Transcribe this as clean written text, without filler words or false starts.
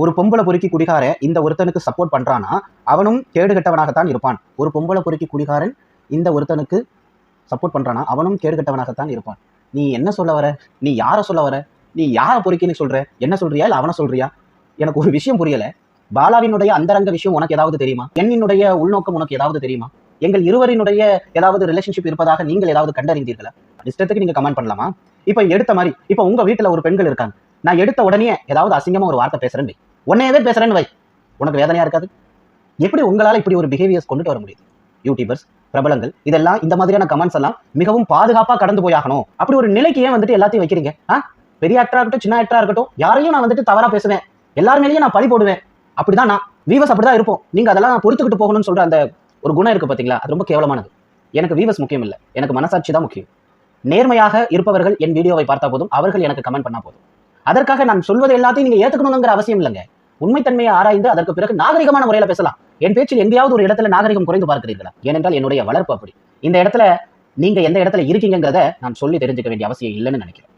ஒரு பொம்பளை பொறுக்கி குடிகாரன் இந்த ஒருத்தனுக்கு சப்போர்ட் பண்றானா அவனும் கேடுகட்டவனாகத்தான் இருப்பான். ஒரு பொம்பளை பொறுக்கி குடிகாரன் இந்த ஒருத்தனுக்கு சப்போர்ட் பண்றானா அவனும் கேடுகட்டவனாகத்தான் இருப்பான். நீ என்ன சொல்ல வர? நீ யாரை சொல்ல வர? நீ யாரை பொறுக்கின்னு சொல்ற? என்ன சொல்றியா இல்ல அவனை சொல்றியா? எனக்கு ஒரு விஷயம் புரியல. பாலாவினுடைய அந்தரங்க விஷயம் உனக்கு ஏதாவது தெரியுமா? என்னுடைய உள்நோக்கம் உனக்கு ஏதாவது தெரியுமா? எங்கள் இருவரினுடைய ஏதாவது ரிலேஷன்ஷிப் இருப்பதாக நீங்கள் ஏதாவது கண்டறிந்தீர்களா? இஷ்டத்துக்கு நீங்க கமெண்ட் பண்ணலாமா? இப்ப எடுத்த மாதிரி இப்ப உங்க வீட்டுல ஒரு பெண்கள் இருக்காங்க. நான் எடுத்த உடனே ஏதாவது அசிங்கமா ஒரு வார்த்தை பேசுறேன் வை, உன்னையவே பேசுறேன்னு வை, உனக்கு வேதனையா இருக்காது? எப்படி உங்களால இப்படி ஒரு பிஹேவியர்ஸ் கொண்டுட்டு வர முடியுது? யூடியூபர்ஸ், பிரபலங்கள் இதெல்லாம் இந்த மாதிரியான கமெண்ட்ஸ் எல்லாம் மிகவும் பாதுகாப்பா கடந்து போயாகணும். அப்படி ஒரு நிலைக்கு ஏன் வந்துட்டு எல்லாத்தையும் வைக்கிறீங்க? பெரிய ஆக்டரா இருக்கட்டும், சின்ன ஆக்டரா இருக்கட்டும், யாரையும் நான் வந்துட்டு தவறா பேசுவேன், எல்லாருமேலேயும் நான் பழி போடுவேன். அப்படிதான் நான் வீவர்ஸ் அப்படிதான் இருப்போம். நீங்க அதெல்லாம் நான் பொறுத்துக்கிட்டு போகணும்னு சொல்ற அந்த ஒரு குணம் இருக்கு பாத்தீங்களா, அது ரொம்ப கேவலமானது. எனக்கு வீவர்ஸ் முக்கியம் இல்லை, எனக்கு மனசாட்சி தான் முக்கியம். நேர்மையாக இருப்பவர்கள் என் வீடியோவை பார்த்தா போதும், அவர்கள் எனக்கு கமெண்ட் பண்ணா போதும். அதற்காக நான் சொல்வது எல்லாத்தையும் நீங்க ஏத்துக்கணுங்கிற அவசியம் இல்லைங்க. உண்மைத்தன்மையை ஆராய்ந்து அதற்கு பிறகு நாகரிகமான முறையில பேசலாம். என் பேச்சில் எங்கேயாவது ஒரு இடத்துல நாகரிகம் குறைந்து பார்க்கிறீர்களா? ஏனென்றால் என்னுடைய வளர்ப்பு அப்படி. இந்த இடத்துல நீங்க எந்த இடத்துல இருக்கீங்கிறத நான் சொல்லி தெரிஞ்சுக்க வேண்டிய அவசியம் இல்லைன்னு நினைக்கிறேன்.